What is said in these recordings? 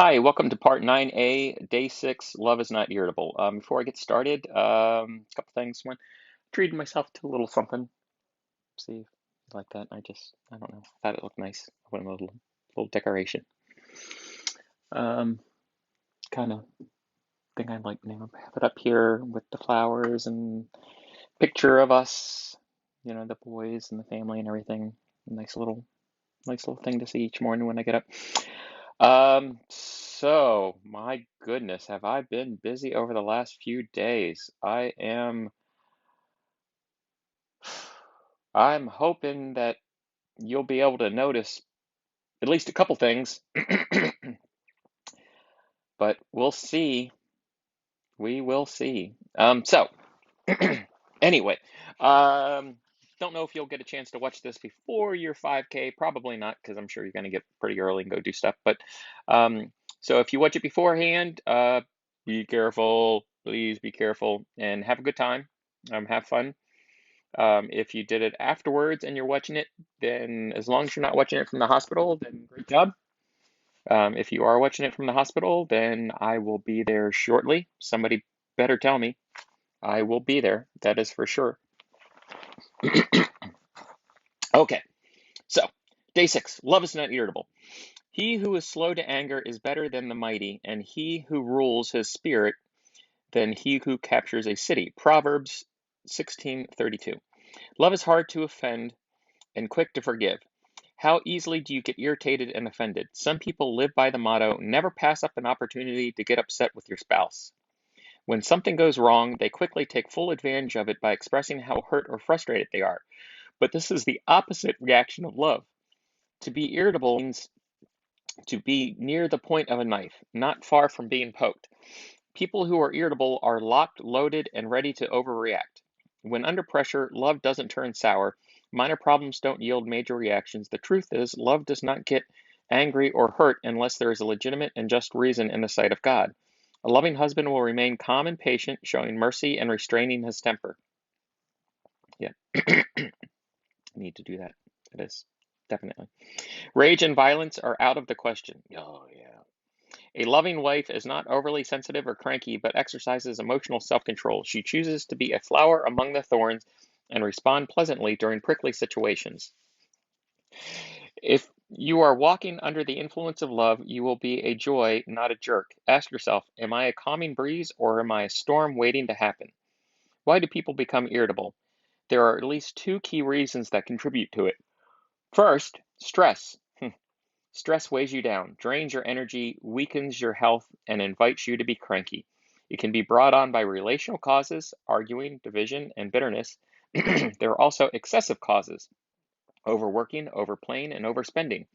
Hi, welcome to part 9A, day 6, Love is Not Irritable. Before I get started, a couple things. One, treated myself to a little something. See if you like that. I don't know, thought it looked nice. I went with a little decoration. Um, kind of thing I'd like to have it up here with the flowers and picture of us, the boys and the family and everything. Nice little thing to see each morning when I get up. So my goodness, have I been busy over the last few days? I'm hoping that you'll be able to notice at least a couple things, but we'll see. We will see. Anyway, um, don't know if you'll get a chance to watch this before your 5K. Probably not, because I'm sure you're going to get pretty early and go do stuff. But so if you watch it beforehand, be careful. Please be careful and have a good time. Have fun. If you did it afterwards and you're watching it, then as long as you're not watching it from the hospital, then great job. If you are watching it from the hospital, then I will be there shortly. Somebody better tell me. I will be there. That is for sure. Okay, so day 6. Love is not irritable. He who is slow to anger is better than the mighty, and he who rules his spirit than he who captures a city. Proverbs 16:32. Love is hard to offend and quick to forgive. How easily do you get irritated and offended? Some people live by the motto, never pass up an opportunity to get upset with your spouse. When something goes wrong, they quickly take full advantage of it by expressing how hurt or frustrated they are. But this is the opposite reaction of love. To be irritable means to be near the point of a knife, not far from being poked. People who are irritable are locked, loaded, and ready to overreact. When under pressure, love doesn't turn sour. Minor problems don't yield major reactions. The truth is, love does not get angry or hurt unless there is a legitimate and just reason in the sight of God. A loving husband will remain calm and patient, showing mercy and restraining his temper. Yeah, I need to do that. It is, definitely. Rage and violence are out of the question. Oh, yeah. A loving wife is not overly sensitive or cranky, but exercises emotional self-control. She chooses to be a flower among the thorns and respond pleasantly during prickly situations. If you are walking under the influence of love, you will be a joy, not a jerk. Ask yourself, am I a calming breeze or am I a storm waiting to happen? Why do people become irritable? There are at least two key reasons that contribute to it. First, stress. Stress weighs you down, drains your energy, weakens your health, and invites you to be cranky. It can be brought on by relational causes, arguing, division, and bitterness. There are also excessive causes, overworking, overplaying, and overspending.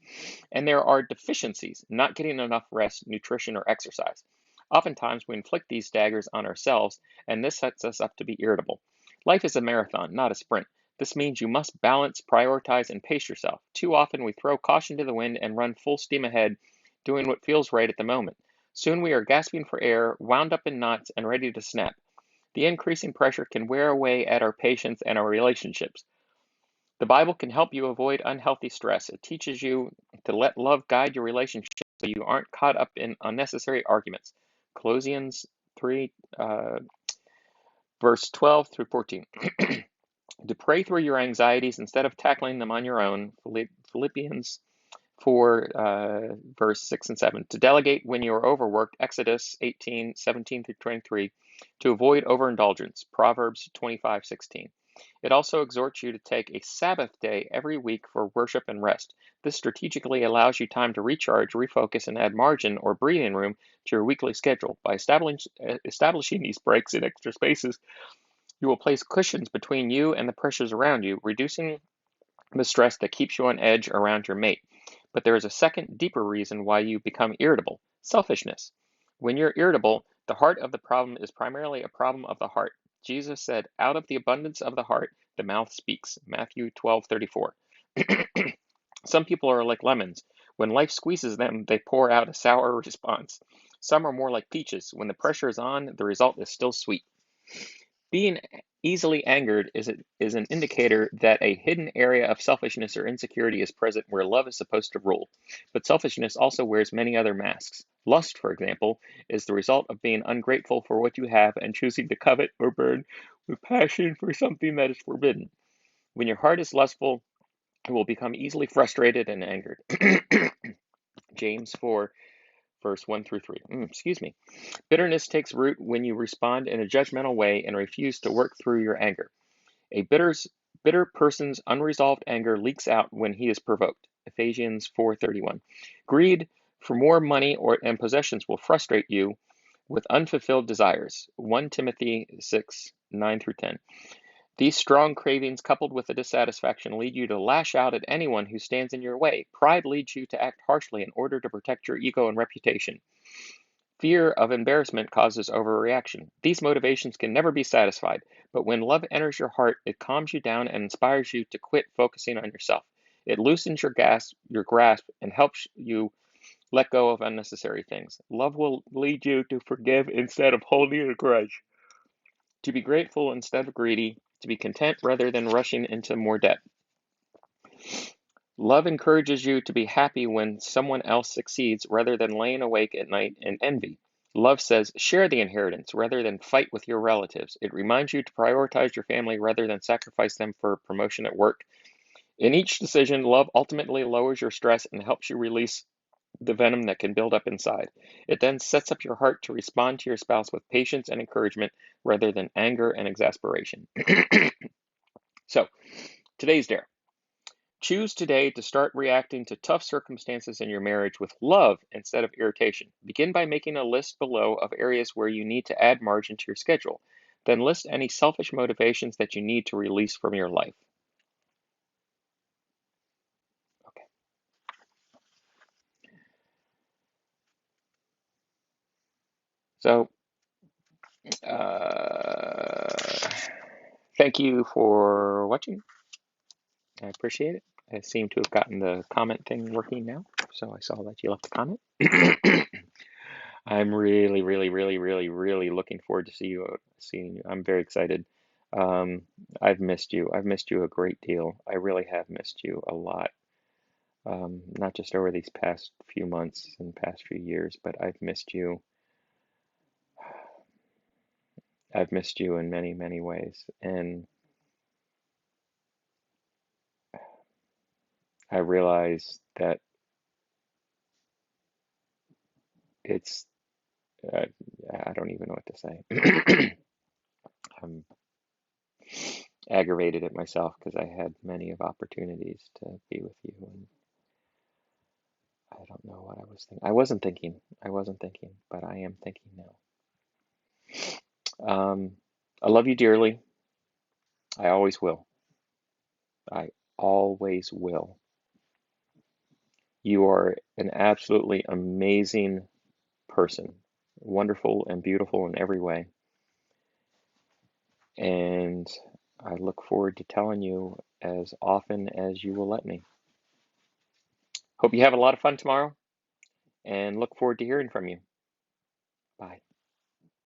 And there are deficiencies, not getting enough rest, nutrition, or exercise. Oftentimes, we inflict these daggers on ourselves, and this sets us up to be irritable. Life is a marathon, not a sprint. This means you must balance, prioritize, and pace yourself. Too often, we throw caution to the wind and run full steam ahead, doing what feels right at the moment. Soon, we are gasping for air, wound up in knots, and ready to snap. The increasing pressure can wear away at our patience and our relationships. The Bible can help you avoid unhealthy stress. It teaches you to let love guide your relationship so you aren't caught up in unnecessary arguments. Colossians 3, verse 12 through 14. To pray through your anxieties instead of tackling them on your own. Philippians 4, verse 6 and 7. To delegate when you are overworked. Exodus 18:17 through 23. To avoid overindulgence. Proverbs 25:16. It also exhorts you to take a Sabbath day every week for worship and rest. This strategically allows you time to recharge, refocus, and add margin or breathing room to your weekly schedule. By establishing these breaks in extra spaces, you will place cushions between you and the pressures around you, reducing the stress that keeps you on edge around your mate. But there is a second, deeper reason why you become irritable: selfishness. When you're irritable, the heart of the problem is primarily a problem of the heart. Jesus said, out of the abundance of the heart, the mouth speaks. Matthew 12:34. Some people are like lemons. When life squeezes them, they pour out a sour response. Some are more like peaches. When the pressure is on, the result is still sweet. Being easily angered is an indicator that a hidden area of selfishness or insecurity is present where love is supposed to rule. But selfishness also wears many other masks. Lust, for example, is the result of being ungrateful for what you have and choosing to covet or burn with passion for something that is forbidden. When your heart is lustful, it will become easily frustrated and angered. James 4, verse 1 through 3. Excuse me. Bitterness takes root when you respond in a judgmental way and refuse to work through your anger. A bitter person's unresolved anger leaks out when he is provoked. Ephesians 4:31. Greed for more money and possessions will frustrate you with unfulfilled desires. 1 Timothy 6:9 through 10. These strong cravings, coupled with a dissatisfaction, lead you to lash out at anyone who stands in your way. Pride leads you to act harshly in order to protect your ego and reputation. Fear of embarrassment causes overreaction. These motivations can never be satisfied, but when love enters your heart, it calms you down and inspires you to quit focusing on yourself. It loosens your grasp and helps you let go of unnecessary things. Love will lead you to forgive instead of holding a grudge, to be grateful instead of greedy, to be content rather than rushing into more debt. Love encourages you to be happy when someone else succeeds rather than laying awake at night in envy. Love says, share the inheritance rather than fight with your relatives. It reminds you to prioritize your family rather than sacrifice them for promotion at work. In each decision, love ultimately lowers your stress and helps you release the venom that can build up inside. It then sets up your heart to respond to your spouse with patience and encouragement rather than anger and exasperation. So, today's dare. Choose today to start reacting to tough circumstances in your marriage with love instead of irritation. Begin by making a list below of areas where you need to add margin to your schedule. Then list any selfish motivations that you need to release from your life. Okay. So, thank you for watching. I appreciate it. I seem to have gotten the comment thing working now. So I saw that you left a comment. I'm really, really, really, really, really looking forward to seeing you. I'm very excited. Um, I've missed you. I've missed you a great deal. I really have missed you a lot. Not just over these past few months and past few years, but I've missed you. I've missed you in many, many ways. And I realize that it's, uh, I don't even know what to say. I'm aggravated at myself because I had many of opportunities to be with you, and I don't know what I was thinking. I wasn't thinking. I wasn't thinking, but I am thinking now. I love you dearly. I always will. I always will. You are an absolutely amazing person, wonderful and beautiful in every way. And I look forward to telling you as often as you will let me. Hope you have a lot of fun tomorrow and look forward to hearing from you. Bye.